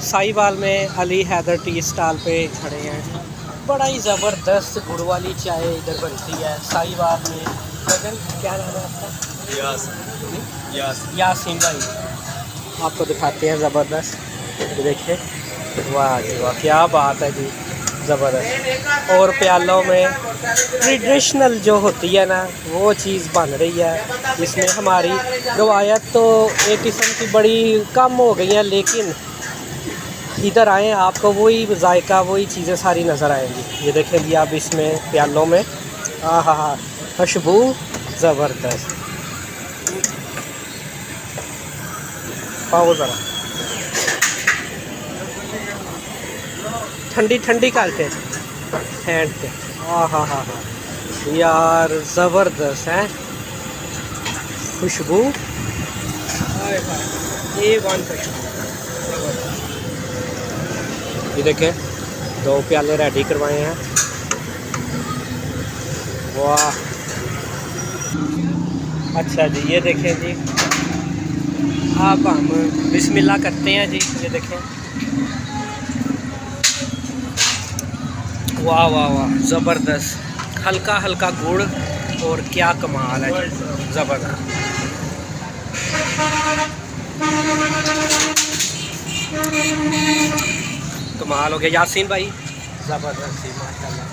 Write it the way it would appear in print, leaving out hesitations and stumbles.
साहिवाल में Ali Haider tea stall पे खड़े हैं। बड़ा ही ज़बरदस्त गुड़ वाली चाय इधर बनती है साहिवाल में। गगन, क्या नाम है आपका? यासीन भाई। आपको दिखाते हैं ज़बरदस्त, ये देखिए, वाह जी वाह, क्या बात है जी, ज़बरदस्त। और प्यालों में ट्रेडिशनल जो होती है ना वो चीज़ बन रही है। इसमें हमारी रवायत तो एक किस्म की बड़ी कम हो गई है, लेकिन इधर आएँ आपको वही जायका वही चीज़ें सारी नज़र आएंगी। ये देखें जी आप इसमें प्यालों में, आहा हा, खुशबू ज़बरदस्त। पाओ ज़रा ठंडी ठंडी करके हैंड पे, आहा हा हा यार ज़बरदस्त है खुशबू, ये वन खुशबू। ये देखें 2 प्याले रेडी करवाए हैं, वाह। अच्छा जी, ये देखें जी, आप हम बिस्मिल्लाह करते हैं जी। ये देखें, वाह वाह वाह, ज़बरदस्त, हल्का हल्का गुड़ और क्या कमाल है, ज़बरदस्त। कमाल हो गया यासीन भाई, ज़बरदस्त, माशाल्लाह।